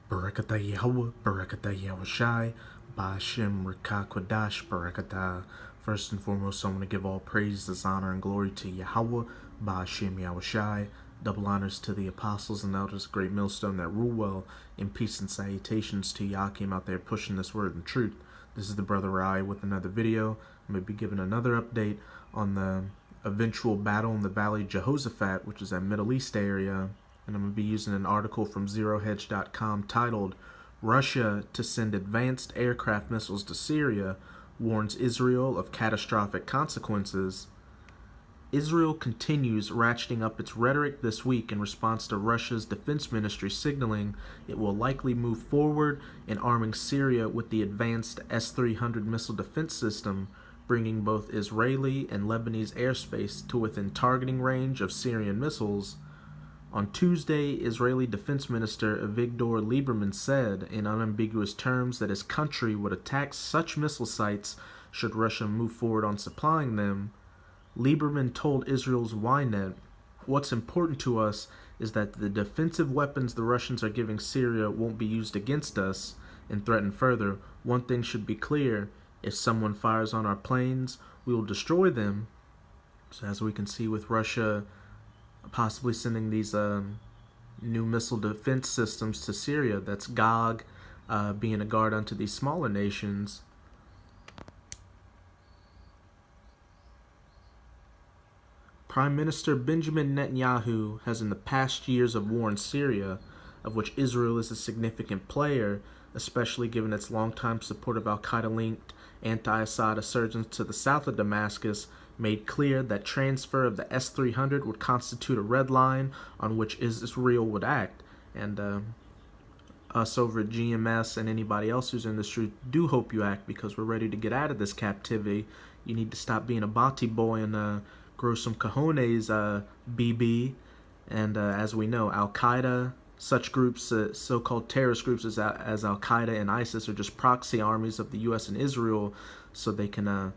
Barakatah Yahweh, Barakatah Yahushai, Ba'ashem Rika Kodash, Barakatah. First and foremost, I want to give all praises, honor, and glory to Yahweh, Ba'ashem Yahushai. Double honors to the apostles and elders, great millstone that rule well, and peace and salutations to Yah came out there pushing this word and truth. This is the Brother Rai with another video. I'm going to be giving another update on the eventual battle in the Valley of Jehoshaphat, which is that Middle East area. And I'm going to be using an article from ZeroHedge.com titled, Russia to Send Advanced Aircraft Missiles to Syria, Warns Israel of Catastrophic Consequences. Israel continues ratcheting up its rhetoric this week in response to Russia's defense ministry signaling it will likely move forward in arming Syria with the advanced S-300 missile defense system, bringing both Israeli and Lebanese airspace to within targeting range of Syrian missiles. On Tuesday, Israeli Defense Minister Avigdor Lieberman said in unambiguous terms that his country would attack such missile sites should Russia move forward on supplying them. Lieberman told Israel's Ynet, "What's important to us is that the defensive weapons the Russians are giving Syria won't be used against us," and threatened further, "One thing should be clear, if someone fires on our planes, we will destroy them." So as we can see with Russia possibly sending these new missile defense systems to Syria, that's Gog being a guard unto these smaller nations. Prime Minister Benjamin Netanyahu has in the past years warned Syria, of which Israel is a significant player, especially given its longtime support of al-Qaeda-linked anti-Assad insurgents to the south of Damascus, made clear that transfer of the S-300 would constitute a red line on which Israel would act. And us over at GMS and anybody else who's in this truth do hope you act, because we're ready to get out of this captivity. You need to stop being a bati boy and grow some cojones, BB. And as we know, Al-Qaeda, such groups, so-called terrorist groups as Al-Qaeda and ISIS, are just proxy armies of the U.S. and Israel, so they can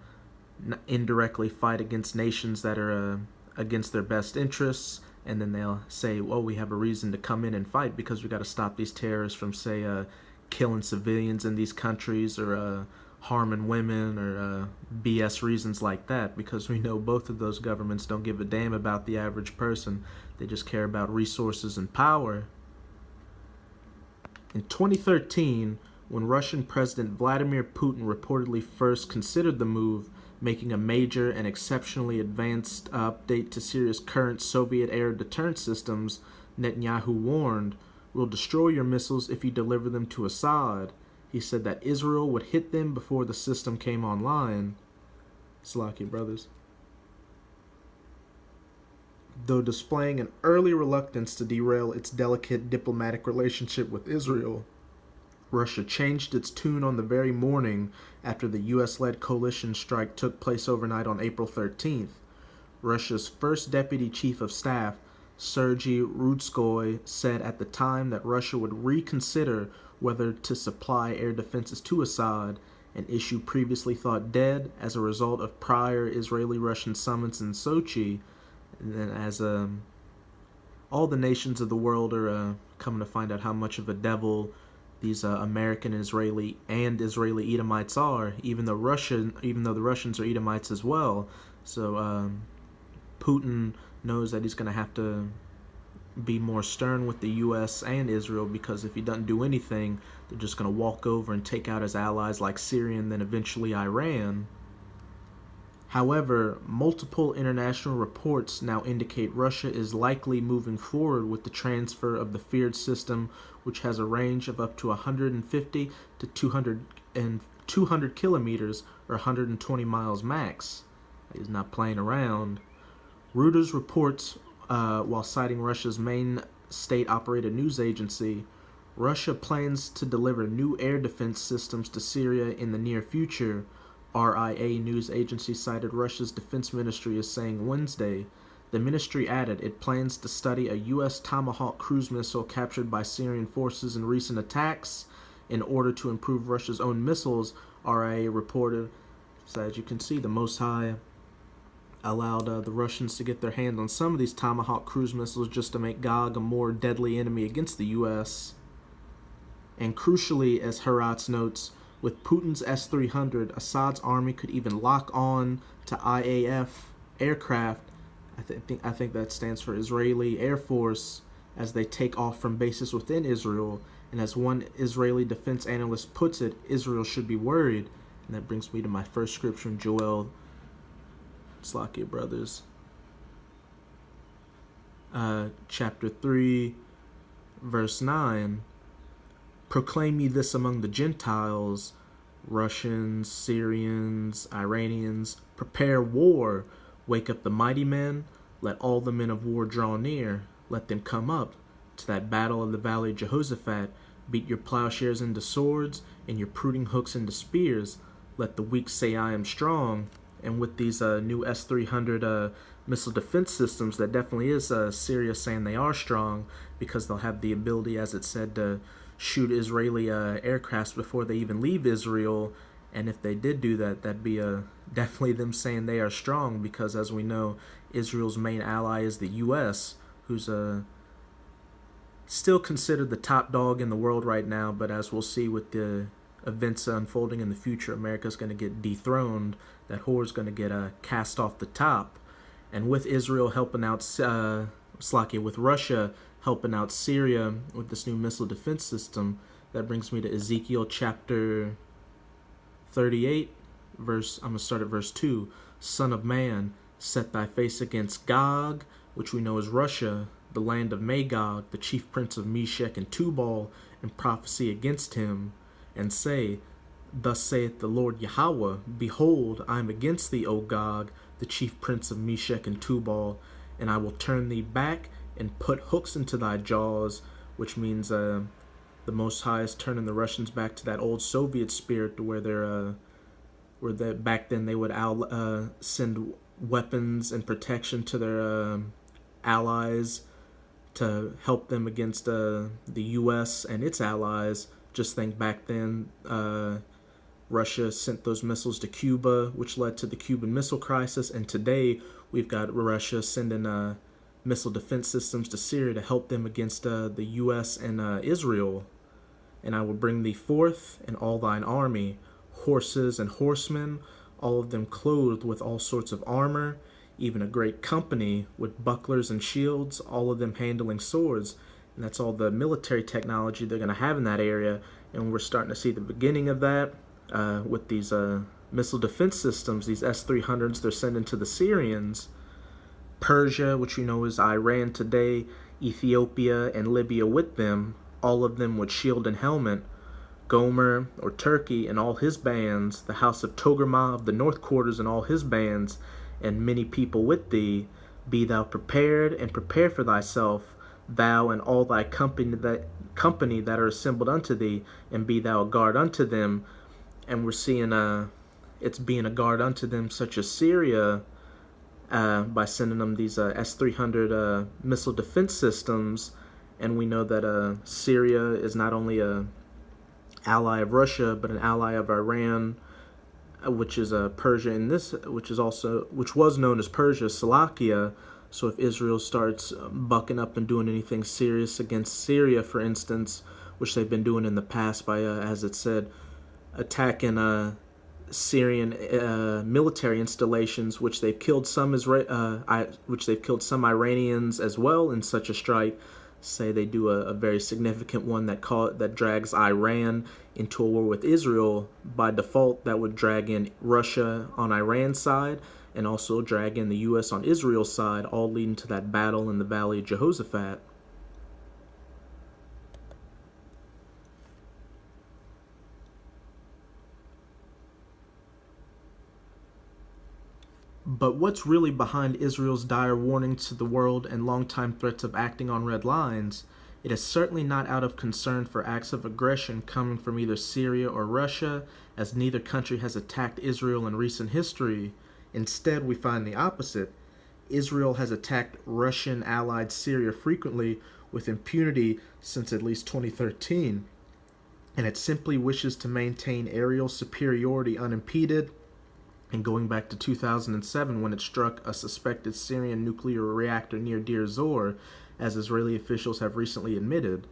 indirectly fight against nations that are against their best interests, and then they'll say, well, we have a reason to come in and fight because we got to stop these terrorists from, say, killing civilians in these countries, or harming women, or BS reasons like that, because we know both of those governments don't give a damn about the average person. They just care about resources and power. In 2013, when Russian President Vladimir Putin reportedly first considered the move, making a major and exceptionally advanced update to Syria's current Soviet air deterrent systems, Netanyahu warned, "We'll destroy your missiles if you deliver them to Assad." He said that Israel would hit them before the system came online. Slaki brothers. Though displaying an early reluctance to derail its delicate diplomatic relationship with Israel, Russia changed its tune on the very morning after the U.S.-led coalition strike took place overnight on April 13th. Russia's first deputy chief of staff, Sergei Rudskoy, said at the time that Russia would reconsider whether to supply air defenses to Assad, an issue previously thought dead as a result of prior Israeli-Russian summits in Sochi. And then as all the nations of the world are coming to find out how much of a devil these American, Israeli, and Israeli Edomites are, even though the Russians are Edomites as well. So Putin knows that he's going to have to be more stern with the U.S. and Israel, because if he doesn't do anything, they're just going to walk over and take out his allies like Syria and then eventually Iran. However, multiple international reports now indicate Russia is likely moving forward with the transfer of the feared system, which has a range of up to 150 to 200 kilometers, or 120 miles max. He's not playing around. Reuters reports, while citing Russia's main state-operated news agency, Russia plans to deliver new air defense systems to Syria in the near future. RIA news agency cited Russia's defense ministry as saying Wednesday. The ministry added it plans to study a U.S. Tomahawk cruise missile captured by Syrian forces in recent attacks in order to improve Russia's own missiles, RIA reported. So as you can see, the Most High allowed the Russians to get their hand on some of these Tomahawk cruise missiles just to make Gog a more deadly enemy against the U.S. And crucially, as Heratz notes, with Putin's S-300, Assad's army could even lock on to IAF aircraft. I think that stands for Israeli Air Force, as they take off from bases within Israel. And as one Israeli defense analyst puts it, Israel should be worried. And that brings me to my first scripture in Joel, Slakia brothers, chapter 3, verse 9. Proclaim ye this among the Gentiles, Russians, Syrians, Iranians, prepare war, wake up the mighty men, let all the men of war draw near, let them come up to that battle of the valley of Jehoshaphat, beat your plowshares into swords, and your pruning hooks into spears, let the weak say I am strong. And with these new S-300 missile defense systems, that definitely is Syria saying they are strong, because they'll have the ability, as it said, to shoot Israeli aircrafts before they even leave Israel. And if they did do that, that'd be definitely them saying they are strong, because as we know, Israel's main ally is the U.S., who's still considered the top dog in the world right now. But as we'll see with the events unfolding in the future, America's going to get dethroned. That whore's going to get cast off the top. And with Israel helping out, with Russia helping out Syria with this new missile defense system, that brings me to Ezekiel chapter 38, I'm going to start at verse 2. Son of man, set thy face against Gog, which we know is Russia, the land of Magog, the chief prince of Meshech and Tubal, and prophesy against him, and say, Thus saith the Lord Yahweh, Behold, I am against thee, O Gog, the chief prince of Meshech and Tubal, and I will turn thee back and put hooks into thy jaws, which means the Most High is turning the Russians back to that old Soviet spirit, to where back then they would send weapons and protection to their allies to help them against the U.S. and its allies. Just think back then, Russia sent those missiles to Cuba, which led to the Cuban Missile Crisis, and today we've got Russia sending missile defense systems to Syria to help them against the U.S. and Israel. And I will bring thee forth and all thine army, horses and horsemen, all of them clothed with all sorts of armor, even a great company with bucklers and shields, all of them handling swords. And that's all the military technology they're going to have in that area. And we're starting to see the beginning of that with these missile defense systems, these S-300s they're sending to the Syrians. Persia, which we know is Iran today, Ethiopia, and Libya with them, all of them with shield and helmet. Gomer, or Turkey, and all his bands, the house of Togarmah of the north quarters and all his bands, and many people with thee. Be thou prepared, and prepare for thyself, thou and all thy company that are assembled unto thee, and be thou a guard unto them. And we're seeing it's being a guard unto them, such as Syria, by sending them these S-300 missile defense systems. And we know that Syria is not only a ally of Russia, but an ally of Iran, which is Persia in this, which was known as Persia, Salakia. So if Israel starts bucking up and doing anything serious against Syria, for instance, which they've been doing in the past by, as it said, attacking Syrian military installations, which they've killed some Iranians as well in such a strike. Say they do a very significant one that drags Iran into a war with Israel. By default, that would drag in Russia on Iran's side, and also drag in the U.S. on Israel's side, all leading to that battle in the Valley of Jehoshaphat. But what's really behind Israel's dire warnings to the world and long-time threats of acting on red lines? It is certainly not out of concern for acts of aggression coming from either Syria or Russia, as neither country has attacked Israel in recent history. Instead, we find the opposite. Israel has attacked Russian-allied Syria frequently with impunity since at least 2013, and it simply wishes to maintain aerial superiority unimpeded. And going back to 2007, when it struck a suspected Syrian nuclear reactor near Deir Zor, as Israeli officials have recently admitted.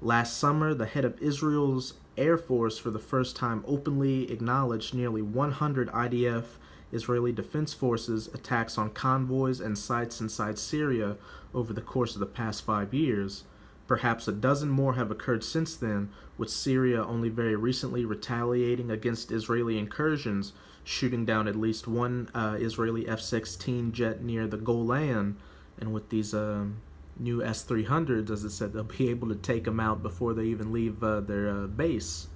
Last summer, the head of Israel's Air Force for the first time openly acknowledged nearly 100 IDF Israeli Defense Forces attacks on convoys and sites inside Syria over the course of the past 5 years. Perhaps a dozen more have occurred since then, with Syria only very recently retaliating against Israeli incursions, shooting down at least one Israeli F-16 jet near the Golan, and with these new S-300s, as it said, they'll be able to take them out before they even leave their base.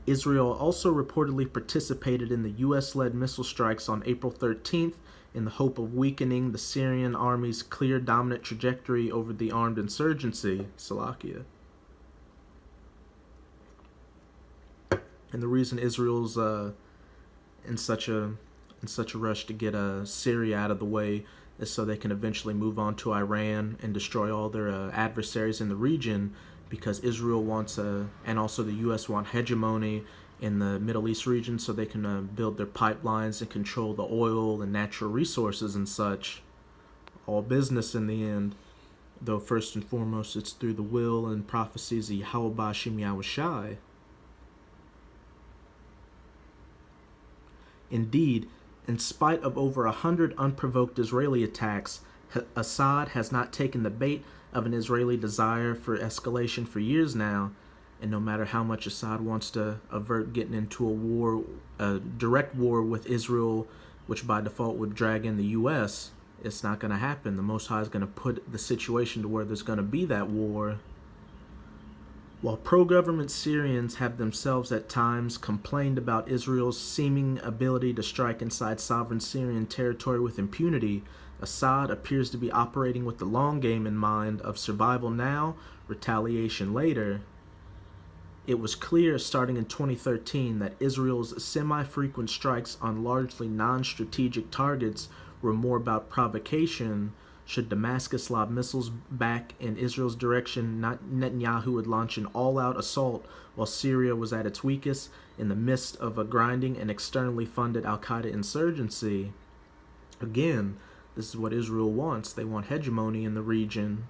Israel also reportedly participated in the U.S.-led missile strikes on April 13th in the hope of weakening the Syrian army's clear dominant trajectory over the armed insurgency, Salakia. And the reason Israel's in such a rush to get Syria out of the way is so they can eventually move on to Iran and destroy all their adversaries in the region, because Israel wants and also the U.S. want hegemony in the Middle East region so they can build their pipelines and control the oil and natural resources and such. All business in the end, though first and foremost it's through the will and prophecies of Yahweh Ba'ashem Yahushai. Indeed, in spite of over 100 unprovoked Israeli attacks, Assad has not taken the bait of an Israeli desire for escalation for years now, and no matter how much Assad wants to avert getting into a direct war with Israel, which by default would drag in the U.S., it's not going to happen. The Most High is going to put the situation to where there's going to be that war. While pro-government Syrians have themselves at times complained about Israel's seeming ability to strike inside sovereign Syrian territory with impunity, Assad appears to be operating with the long game in mind of survival now, retaliation later. It was clear starting in 2013 that Israel's semi-frequent strikes on largely non-strategic targets were more about provocation. Should Damascus lob missiles back in Israel's direction, Netanyahu would launch an all-out assault while Syria was at its weakest in the midst of a grinding and externally funded al-Qaeda insurgency. Again, this is what Israel wants. They want hegemony in the region.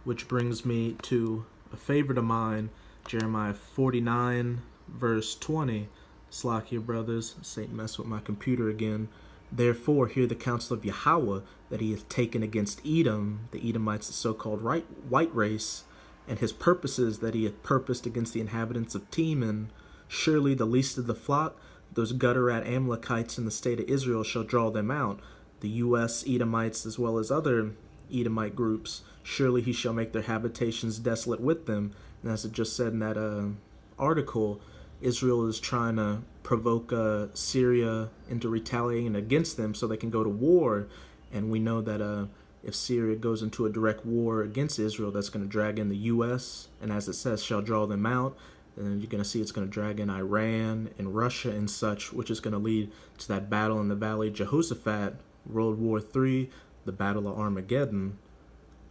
Which brings me to a favorite of mine, Jeremiah 49, verse 20. Slakia, brothers, Satan mess with my computer again. Therefore, hear the counsel of Yahweh that he hath taken against Edom, the Edomites, the so-called white race, and his purposes that he hath purposed against the inhabitants of Teman. Surely the least of the flock, those Gutterat Amalekites in the state of Israel, shall draw them out, the U.S. Edomites as well as other Edomite groups. Surely he shall make their habitations desolate with them. And as it just said in that article, Israel is trying to provoke Syria into retaliating against them so they can go to war. And we know that if Syria goes into a direct war against Israel, that's going to drag in the U.S. and, as it says, shall draw them out. And you're going to see it's going to drag in Iran and Russia and such, which is going to lead to that battle in the Valley of Jehoshaphat, World War III, the Battle of Armageddon,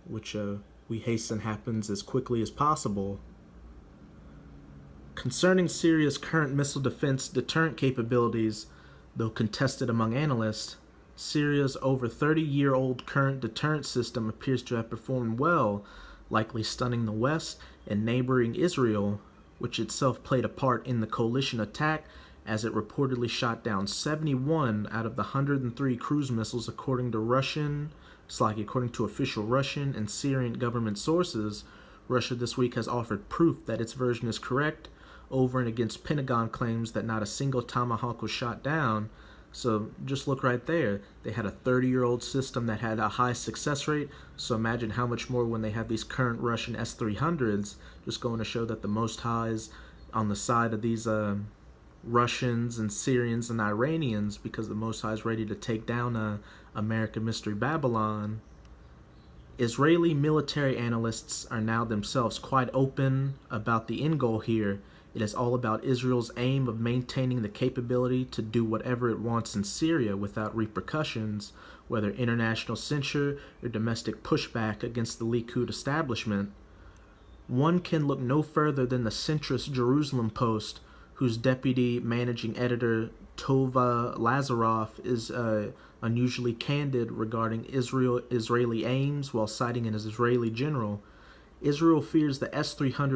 which we hasten happens as quickly as possible. Concerning Syria's current missile defense deterrent capabilities, though contested among analysts, Syria's over 30-year-old current deterrent system appears to have performed well, likely stunning the West and neighboring Israel, which itself played a part in the coalition attack, as it reportedly shot down 71 out of the 103 cruise missiles according to official Russian and Syrian government sources. Russia this week has offered proof that its version is correct, over and against Pentagon claims that not a single Tomahawk was shot down. So just look right there. They had a 30-year-old system that had a high success rate, so imagine how much more when they have these current Russian S-300s, just going to show that the Most High is on the side of these Russians and Syrians and Iranians, because the Most High is ready to take down American Mystery Babylon. Israeli military analysts are now themselves quite open about the end goal here. It is all about Israel's aim of maintaining the capability to do whatever it wants in Syria without repercussions, whether international censure or domestic pushback against the Likud establishment. One can look no further than the centrist Jerusalem Post, whose deputy managing editor Tova Lazaroff is unusually candid regarding Israeli aims while citing an Israeli general. Israel fears the S-300